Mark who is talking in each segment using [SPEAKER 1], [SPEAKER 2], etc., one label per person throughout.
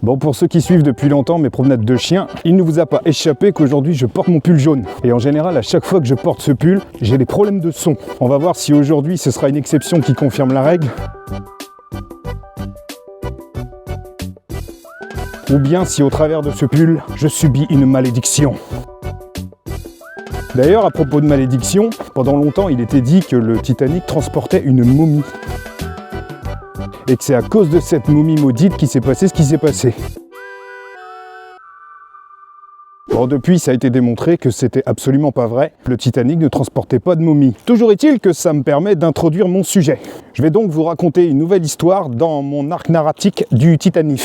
[SPEAKER 1] Bon, pour ceux qui suivent depuis longtemps mes promenades de chiens, il ne vous a pas échappé qu'aujourd'hui je porte mon pull jaune. Et en général, à chaque fois que je porte ce pull, j'ai des problèmes de son. On va voir si aujourd'hui ce sera une exception qui confirme la règle. Ou bien si au travers de ce pull, je subis une malédiction. D'ailleurs, à propos de malédiction, pendant longtemps il était dit que le Titanic transportait une momie. Et que c'est à cause de cette momie maudite qu'il s'est passé ce qui s'est passé. Bon, depuis, ça a été démontré que c'était absolument pas vrai. Le Titanic ne transportait pas de momie. Toujours est-il que ça me permet d'introduire mon sujet. Je vais donc vous raconter une nouvelle histoire dans mon arc narratique du Titanic.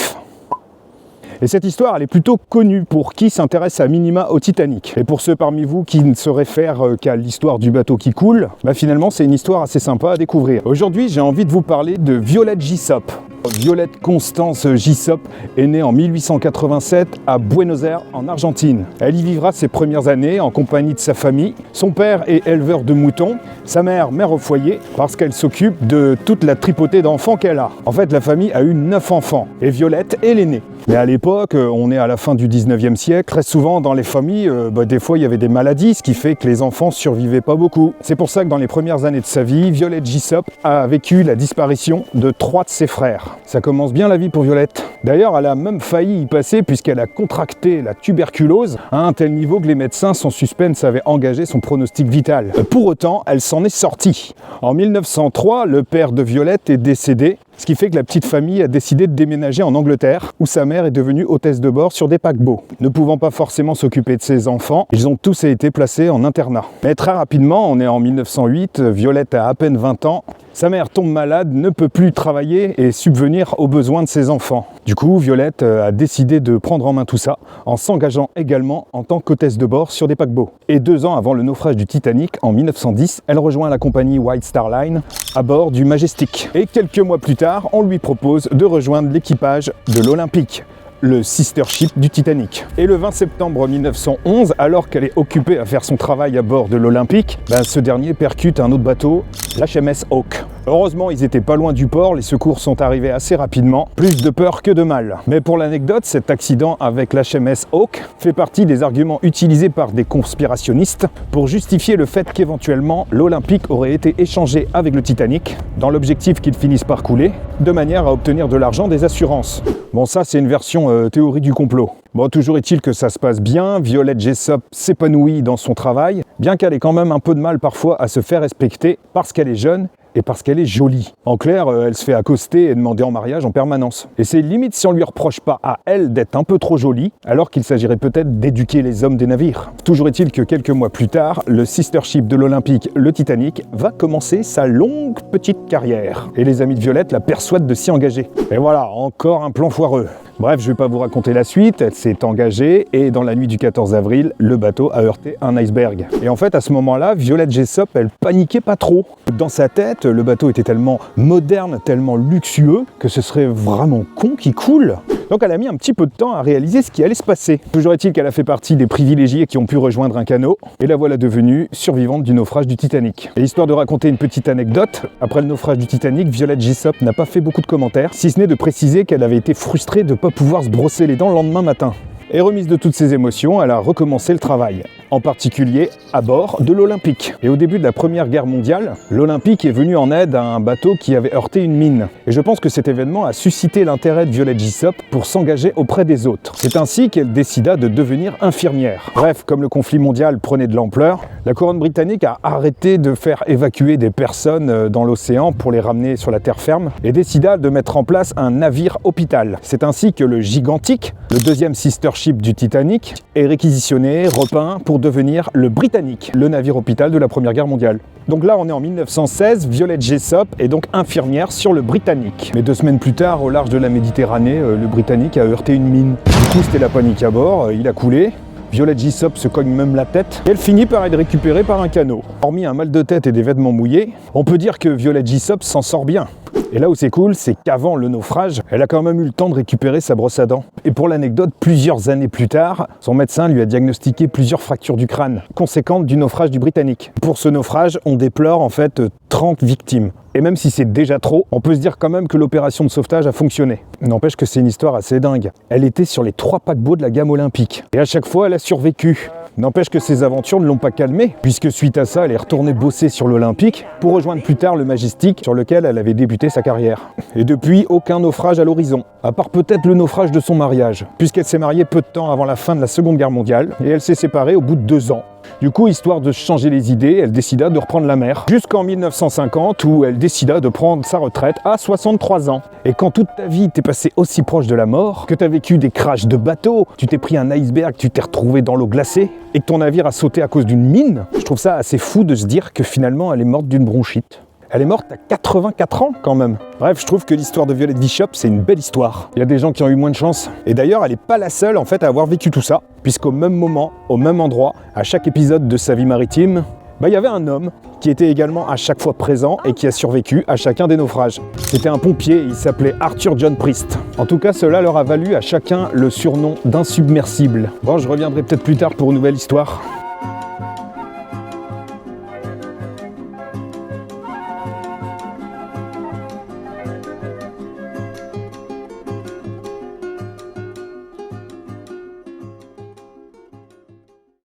[SPEAKER 1] Et cette histoire, elle est plutôt connue pour qui s'intéresse à minima au Titanic. Et pour ceux parmi vous qui ne se réfèrent qu'à l'histoire du bateau qui coule, finalement c'est une histoire assez sympa à découvrir. Aujourd'hui, j'ai envie de vous parler de Violette Jessop. Violette Constance Jessop est née en 1887 à Buenos Aires, en Argentine. Elle y vivra ses premières années en compagnie de sa famille. Son père est éleveur de moutons, sa mère au foyer, parce qu'elle s'occupe de toute la tripotée d'enfants qu'elle a. En fait, la famille a eu 9 enfants, et Violette est l'aînée. Mais à l'époque, on est à la fin du 19e siècle, très souvent dans les familles, des fois il y avait des maladies, ce qui fait que les enfants survivaient pas beaucoup. C'est pour ça que dans les premières années de sa vie, Violette Jessop a vécu la disparition de 3 de ses frères. Ça commence bien la vie pour Violette. D'ailleurs, elle a même failli y passer puisqu'elle a contracté la tuberculose à un tel niveau que les médecins sans suspense avaient engagé son pronostic vital. Pour autant, elle s'en est sortie. En 1903, le père de Violette est décédé, ce qui fait que la petite famille a décidé de déménager en Angleterre, où sa mère est devenue hôtesse de bord sur des paquebots. Ne pouvant pas forcément s'occuper de ses enfants, ils ont tous été placés en internat. Mais très rapidement, on est en 1908, Violette a à peine 20 ans, sa mère tombe malade, ne peut plus travailler et subvenir aux besoins de ses enfants. Du coup, Violette a décidé de prendre en main tout ça, en s'engageant également en tant qu'hôtesse de bord sur des paquebots. Et 2 ans avant le naufrage du Titanic, en 1910, elle rejoint la compagnie White Star Line à bord du Majestic. Et quelques mois plus tard, on lui propose de rejoindre l'équipage de l'Olympique, le sister ship du Titanic. Et le 20 septembre 1911, alors qu'elle est occupée à faire son travail à bord de l'Olympique, ce dernier percute un autre bateau, l'HMS Hawke. Heureusement, ils étaient pas loin du port, les secours sont arrivés assez rapidement, plus de peur que de mal. Mais pour l'anecdote, cet accident avec l'HMS Hawke fait partie des arguments utilisés par des conspirationnistes pour justifier le fait qu'éventuellement l'Olympique aurait été échangé avec le Titanic dans l'objectif qu'il finisse par couler, de manière à obtenir de l'argent des assurances. Bon, ça c'est une version théorie du complot. Bon, toujours est-il que ça se passe bien, Violette Jessop s'épanouit dans son travail, bien qu'elle ait quand même un peu de mal parfois à se faire respecter parce qu'elle est jeune et parce qu'elle est jolie. En clair, elle se fait accoster et demander en mariage en permanence. Et c'est limite si on lui reproche pas à elle d'être un peu trop jolie, alors qu'il s'agirait peut-être d'éduquer les hommes des navires. Toujours est-il que quelques mois plus tard, le sister ship de l'Olympique, le Titanic, va commencer sa longue petite carrière. Et les amis de Violette la persuadent de s'y engager. Et voilà, encore un plan foireux. Bref, je ne vais pas vous raconter la suite, elle s'est engagée et dans la nuit du 14 avril, le bateau a heurté un iceberg. Et en fait, à ce moment-là, Violette Jessop, elle paniquait pas trop. Dans sa tête, le bateau était tellement moderne, tellement luxueux, que ce serait vraiment con qu'il coule. Donc elle a mis un petit peu de temps à réaliser ce qui allait se passer. Toujours est-il qu'elle a fait partie des privilégiés qui ont pu rejoindre un canot, et la voilà devenue survivante du naufrage du Titanic. Et histoire de raconter une petite anecdote, après le naufrage du Titanic, Violette Jessop n'a pas fait beaucoup de commentaires, si ce n'est de préciser qu'elle avait été frustrée de ne pas pouvoir se brosser les dents le lendemain matin. Et remise de toutes ses émotions, elle a recommencé le travail, en particulier à bord de l'Olympique. Et au début de la Première Guerre mondiale, l'Olympique est venu en aide à un bateau qui avait heurté une mine. Et je pense que cet événement a suscité l'intérêt de Violette Jessop pour s'engager auprès des autres. C'est ainsi qu'elle décida de devenir infirmière. Bref, comme le conflit mondial prenait de l'ampleur, la couronne britannique a arrêté de faire évacuer des personnes dans l'océan pour les ramener sur la terre ferme et décida de mettre en place un navire hôpital. C'est ainsi que le Gigantic, le deuxième sister ship du Titanic, est réquisitionné, repeint pour devenir le Britannic, le navire hôpital de la Première Guerre mondiale. Donc là, on est en 1916, Violette Jessop est donc infirmière sur le Britannic. Mais 2 semaines plus tard, au large de la Méditerranée, le Britannic a heurté une mine. Du coup, c'était la panique à bord, il a coulé. Violette Jessop se cogne même la tête et elle finit par être récupérée par un canot. Hormis un mal de tête et des vêtements mouillés, on peut dire que Violette Jessop s'en sort bien. Et là où c'est cool, c'est qu'avant le naufrage, elle a quand même eu le temps de récupérer sa brosse à dents. Et pour l'anecdote, plusieurs années plus tard, son médecin lui a diagnostiqué plusieurs fractures du crâne, conséquentes du naufrage du Britannic. Pour ce naufrage, on déplore en fait 30 victimes. Et même si c'est déjà trop, on peut se dire quand même que l'opération de sauvetage a fonctionné. N'empêche que c'est une histoire assez dingue. Elle était sur les 3 paquebots de la gamme olympique. Et à chaque fois, elle a survécu. N'empêche que ses aventures ne l'ont pas calmée, puisque suite à ça, elle est retournée bosser sur l'Olympique pour rejoindre plus tard le Majestic, sur lequel elle avait débuté sa carrière. Et depuis, aucun naufrage à l'horizon, à part peut-être le naufrage de son mariage, puisqu'elle s'est mariée peu de temps avant la fin de la Seconde Guerre mondiale, et elle s'est séparée au bout de 2 ans. Du coup, histoire de changer les idées, elle décida de reprendre la mer, jusqu'en 1950 où elle décida de prendre sa retraite à 63 ans. Et quand toute ta vie t'es passé aussi proche de la mort, que t'as vécu des crashs de bateaux, tu t'es pris un iceberg, tu t'es retrouvé dans l'eau glacée, et que ton navire a sauté à cause d'une mine, je trouve ça assez fou de se dire que finalement elle est morte d'une bronchite. Elle est morte à 84 ans quand même. Bref, je trouve que l'histoire de Violette Bishop, c'est une belle histoire. Il y a des gens qui ont eu moins de chance. Et d'ailleurs, elle n'est pas la seule en fait à avoir vécu tout ça, puisqu'au même moment, au même endroit, à chaque épisode de sa vie maritime, il y avait un homme qui était également à chaque fois présent et qui a survécu à chacun des naufrages. C'était un pompier, il s'appelait Arthur John Priest. En tout cas, cela leur a valu à chacun le surnom d'insubmersible. Bon, je reviendrai peut-être plus tard pour une nouvelle histoire.